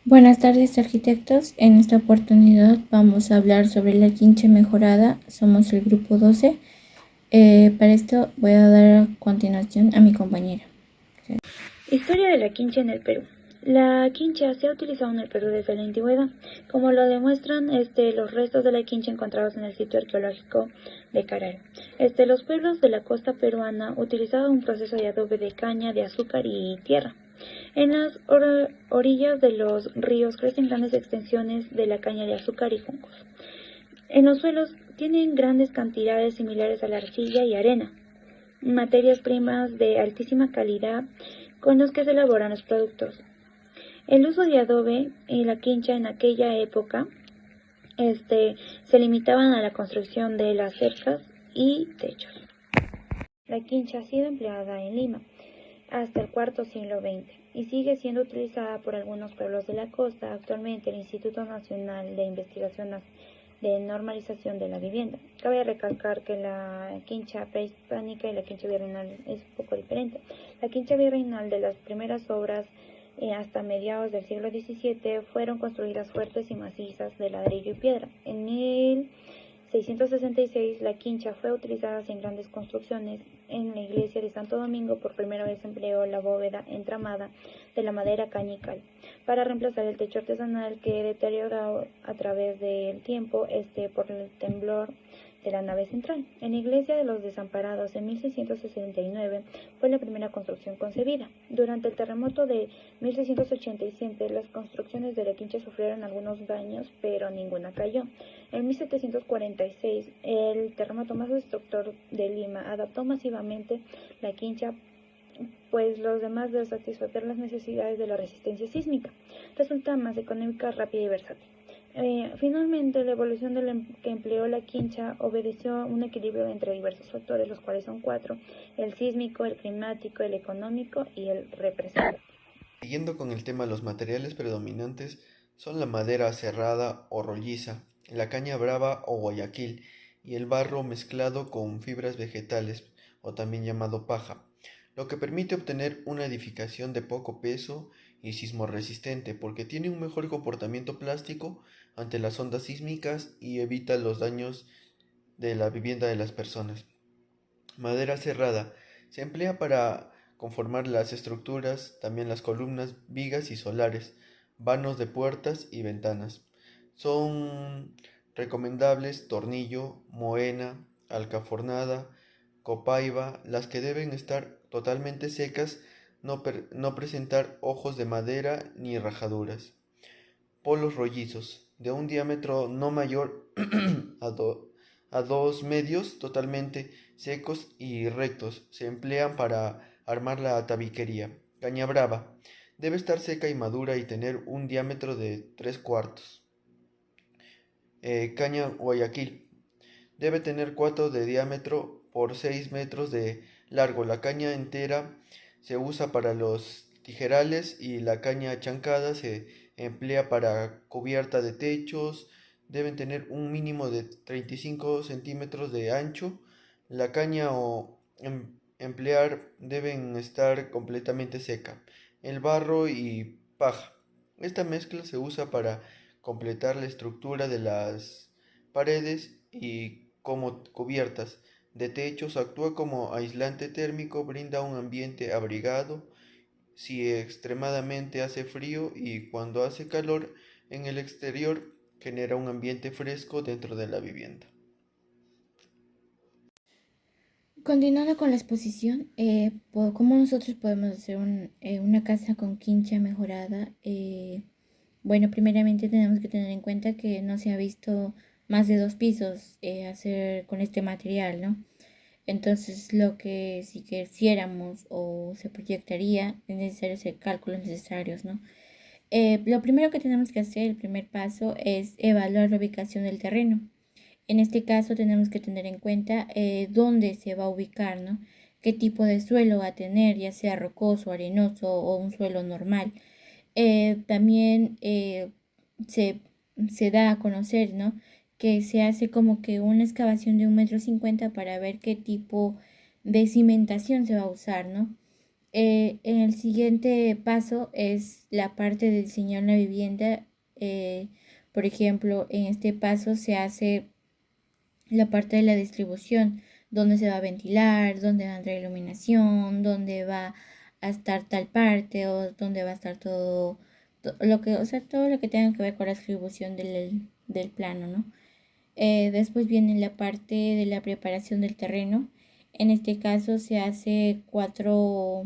Buenas tardes, arquitectos. En esta oportunidad vamos a hablar sobre la quincha mejorada. Somos el grupo 12. Para esto voy a dar a continuación a mi compañera. Historia de la quincha en el Perú. La quincha se ha utilizado en el Perú desde la antigüedad, como lo demuestran los restos de la quincha encontrados en el sitio arqueológico de Caral. Los pueblos de la costa peruana utilizaban un proceso de adobe de caña, de azúcar y tierra. En las orillas de los ríos crecen grandes extensiones de la caña de azúcar y juncos. En los suelos tienen grandes cantidades similares a la arcilla y arena, materias primas de altísima calidad con los que se elaboran los productos. El uso de adobe y la quincha en aquella época se limitaban a la construcción de las cercas y techos. La quincha ha sido empleada en Lima hasta el cuarto siglo XX y sigue siendo utilizada por algunos pueblos de la costa. Actualmente el Instituto Nacional de Investigación de Normalización de la Vivienda. Cabe recalcar que la quincha prehispánica y la quincha virreinal es un poco diferente. La quincha virreinal, de las primeras obras hasta mediados del siglo XVII, fueron construidas fuertes y macizas de ladrillo y piedra. En 1666 la quincha fue utilizada en grandes construcciones. En la iglesia de Santo Domingo por primera vez empleó la bóveda entramada de la madera caña y cal para reemplazar el techo artesanal que deterioró a través del tiempo por el temblor de la nave central. En la iglesia de los Desamparados en 1669 fue la primera construcción concebida. Durante el terremoto de 1687 las construcciones de la quincha sufrieron algunos daños, pero ninguna cayó. En 1746 el terremoto más destructor de Lima adaptó masivamente la quincha, pues los demás de satisfacer las necesidades de la resistencia sísmica. Resulta más económica, rápida y versátil. Finalmente, la evolución que empleó la quincha obedeció a un equilibrio entre diversos factores, los cuales son cuatro: el sísmico, el climático, el económico y el representativo. Siguiendo con el tema, los materiales predominantes son la madera serrada o rolliza, la caña brava o guayaquil y el barro mezclado con fibras vegetales o también llamado paja, lo que permite obtener una edificación de poco peso y sismorresistente porque tiene un mejor comportamiento plástico ante las ondas sísmicas y evita los daños de la vivienda de las personas. Madera serrada se emplea para conformar las estructuras, también las columnas, vigas y solares, vanos de puertas y ventanas. Son recomendables tornillo, moena, alcafornada, copaiba, las que deben estar totalmente secas, no presentar ojos de madera ni rajaduras. Polos rollizos, de un diámetro no mayor a, a 2 medios, totalmente secos y rectos, se emplean para armar la tabiquería. Caña brava, debe estar seca y madura y tener un diámetro de 3/4. Caña Guayaquil, debe tener 4 de diámetro por 6 metros de largo. La caña entera se usa para los tijerales y la caña chancada se emplea para cubierta de techos. Deben tener un mínimo de 35 centímetros de ancho. La caña o emplear deben estar completamente seca. El barro y paja. Esta mezcla se usa para completar la estructura de las paredes y como cubiertas de techos. Actúa como aislante térmico, brinda un ambiente abrigado si extremadamente hace frío y cuando hace calor en el exterior genera un ambiente fresco dentro de la vivienda. Continuando con la exposición, ¿cómo nosotros podemos hacer una casa con quincha mejorada? Bueno, primeramente tenemos que tener en cuenta que no se ha visto más de 2 pisos hacer con este material, ¿no? Entonces, lo que si quisiéramos o se proyectaría, es necesario hacer cálculos necesarios, ¿no? Lo primero que tenemos que hacer, el primer paso, es evaluar la ubicación del terreno. En este caso tenemos que tener en cuenta dónde se va a ubicar, ¿no? Qué tipo de suelo va a tener, ya sea rocoso, arenoso o un suelo normal. También se, se da a conocer, ¿no? Que se hace como que una excavación de 1,50 m para ver qué tipo de cimentación se va a usar, ¿no? En el siguiente paso es la parte del diseñar la vivienda. Por ejemplo, en este paso se hace la parte de la distribución, dónde se va a ventilar, dónde va a entrar iluminación, dónde va a estar tal parte o dónde va a estar lo que, o sea, todo lo que tenga que ver con la distribución del plano, ¿no? Después viene la parte de la preparación del terreno. En este caso se hace cuatro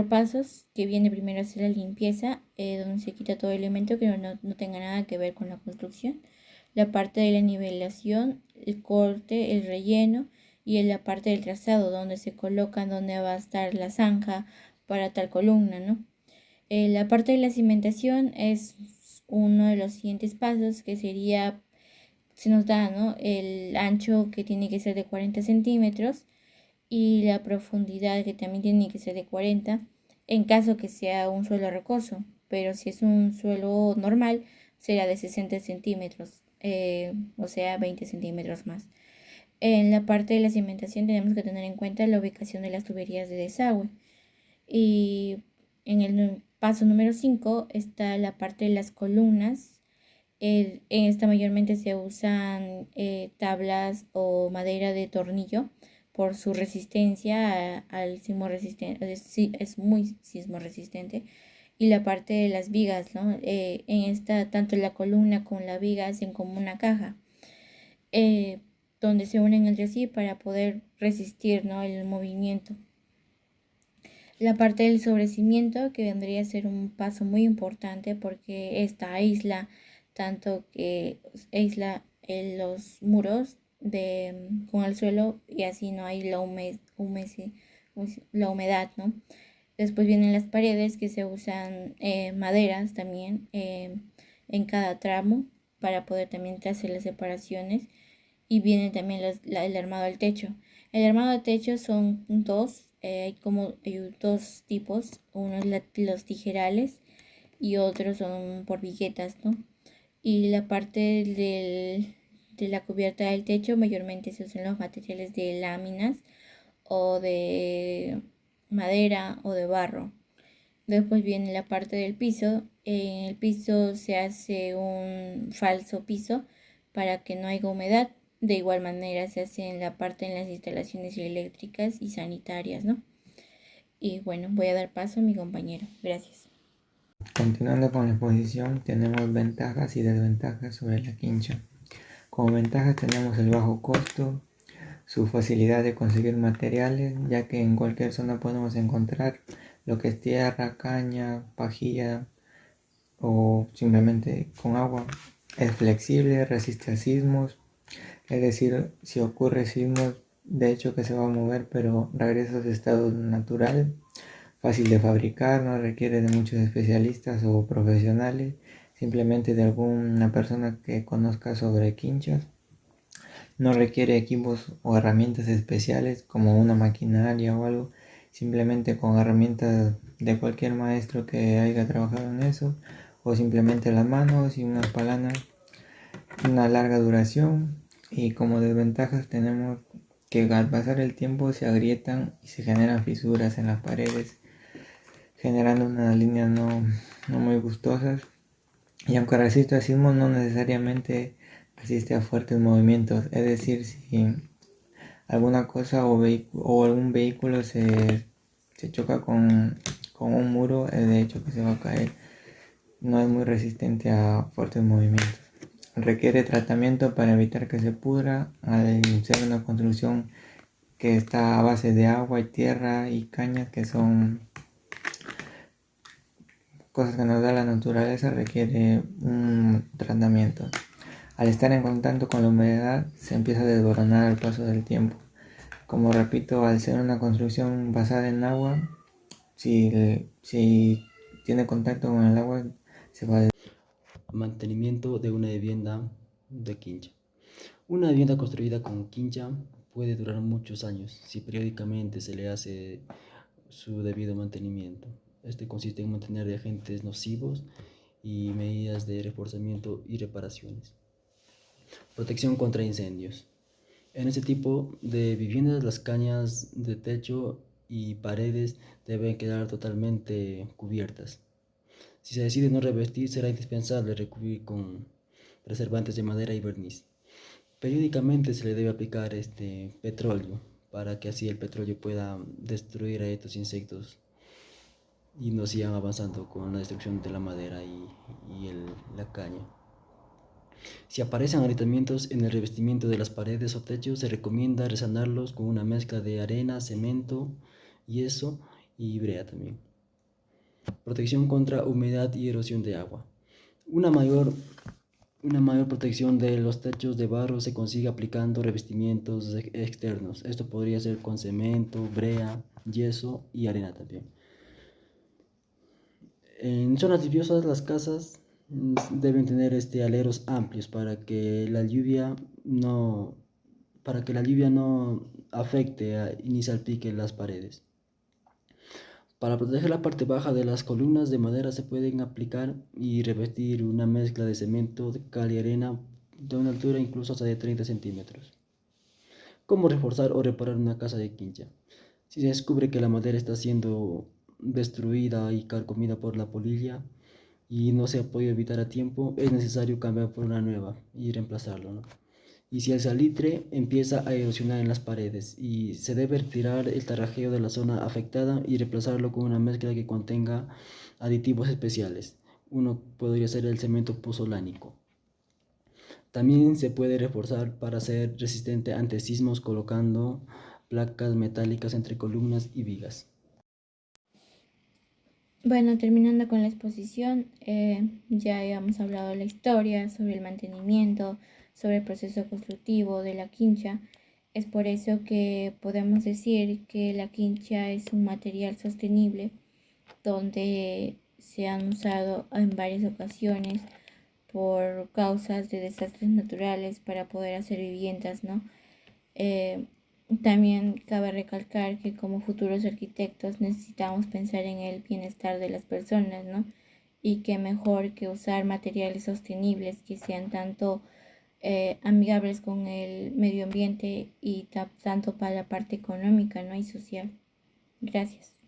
pasos, que viene primero a hacer la limpieza, donde se quita todo elemento que no tenga nada que ver con la construcción, la parte de la nivelación, el corte, el relleno y en la parte del trazado, donde se colocan donde va a estar la zanja para tal columna, ¿no? La parte de la cimentación es uno de los siguientes pasos, que sería, se nos da, ¿no?, el ancho, que tiene que ser de 40 centímetros, y la profundidad, que también tiene que ser de 40, en caso que sea un suelo rocoso, pero si es un suelo normal será de 60 centímetros, o sea 20 centímetros más. En la parte de la cimentación tenemos que tener en cuenta la ubicación de las tuberías de desagüe, y en el paso número 5 está la parte de las columnas. En esta mayormente se usan tablas o madera de tornillo por su resistencia al sismo resistente, es muy sismo resistente. Y la parte de las vigas, ¿no? En esta, tanto la columna como la viga hacen como una caja, eh, donde se unen entre sí para poder resistir, ¿no?, el movimiento. La parte del sobrecimiento, que vendría a ser un paso muy importante, porque esta aísla tanto que aísla los muros con el suelo, y así no hay la humedad, ¿no? Después vienen las paredes, que se usan maderas también en cada tramo para poder también hacer las separaciones. Y viene también el armado del techo. El armado del techo son dos, hay dos tipos, uno es los tijerales y otros son por viguetas, ¿no? Y la parte de la cubierta del techo mayormente se usan los materiales de láminas o de madera o de barro. Después viene la parte del piso. En el piso se hace un falso piso para que no haya humedad. De igual manera se hace en la parte en las instalaciones eléctricas y sanitarias, ¿no? Y bueno, voy a dar paso a mi compañero. Gracias. Continuando con la exposición, tenemos ventajas y desventajas sobre la quincha. Como ventajas tenemos el bajo costo, su facilidad de conseguir materiales, ya que en cualquier zona podemos encontrar lo que es tierra, caña, pajilla o simplemente con agua. Es flexible, resiste a sismos, es decir, si ocurre sismos, de hecho que se va a mover, pero regresa a su estado natural. Fácil de fabricar, no requiere de muchos especialistas o profesionales, simplemente de alguna persona que conozca sobre quinchas. No requiere equipos o herramientas especiales como una maquinaria o algo, simplemente con herramientas de cualquier maestro que haya trabajado en eso, o simplemente las manos y unas palanas. Una larga duración, y como desventajas tenemos que al pasar el tiempo se agrietan y se generan fisuras en las paredes, generando unas líneas no muy gustosas. Y aunque resiste al sismo, no necesariamente resiste a fuertes movimientos. Es decir, si alguna cosa o algún vehículo se choca con un muro, es de hecho que se va a caer. No es muy resistente a fuertes movimientos. Requiere tratamiento para evitar que se pudra, al ser una construcción que está a base de agua y tierra y cañas, que son cosas que nos da la naturaleza, requiere un tratamiento. Al estar en contacto con la humedad se empieza a desboronar al paso del tiempo. Como repito, al ser una construcción basada en agua, si tiene contacto con el agua se va a Mantenimiento de una vivienda de quincha. Una vivienda construida con quincha puede durar muchos años si periódicamente se le hace su debido mantenimiento. Este consiste en mantener agentes nocivos y medidas de reforzamiento y reparaciones. Protección contra incendios. En este tipo de viviendas las cañas de techo y paredes deben quedar totalmente cubiertas. Si se decide no revestir, será indispensable recubrir con preservantes de madera y verniz. Periódicamente se le debe aplicar petróleo para que así el petróleo pueda destruir a estos insectos y no sigan avanzando con la destrucción de la madera y la caña. Si aparecen agrietamientos en el revestimiento de las paredes o techos, se recomienda resanarlos con una mezcla de arena, cemento, yeso y brea también. Protección contra humedad y erosión de agua. Una mayor, una mayor protección de los techos de barro se consigue aplicando revestimientos externos. Esto podría ser con cemento, brea, yeso y arena también. En zonas lluviosas las casas deben tener aleros amplios para que la lluvia no afecte ni salpique las paredes. Para proteger la parte baja de las columnas de madera se pueden aplicar y revestir una mezcla de cemento, cal y arena de una altura incluso hasta de 30 centímetros. ¿Cómo reforzar o reparar una casa de quincha? Si se descubre que la madera está siendo destruida y carcomida por la polilla y no se ha podido evitar a tiempo, es necesario cambiar por una nueva y reemplazarlo, ¿no? Y si el salitre empieza a erosionar en las paredes, y se debe retirar el tarrajeo de la zona afectada y reemplazarlo con una mezcla que contenga aditivos especiales. Uno podría ser el cemento puzolánico. También se puede reforzar para ser resistente ante sismos colocando placas metálicas entre columnas y vigas. Bueno, terminando con la exposición, ya habíamos hablado de la historia, sobre el mantenimiento, sobre el proceso constructivo de la quincha. Es por eso que podemos decir que la quincha es un material sostenible donde se han usado en varias ocasiones por causas de desastres naturales para poder hacer viviendas, ¿no? Eh, También cabe recalcar que como futuros arquitectos necesitamos pensar en el bienestar de las personas, ¿no? Y que mejor que usar materiales sostenibles que sean tanto amigables con el medio ambiente y tanto para la parte económica, ¿no? Y social. Gracias.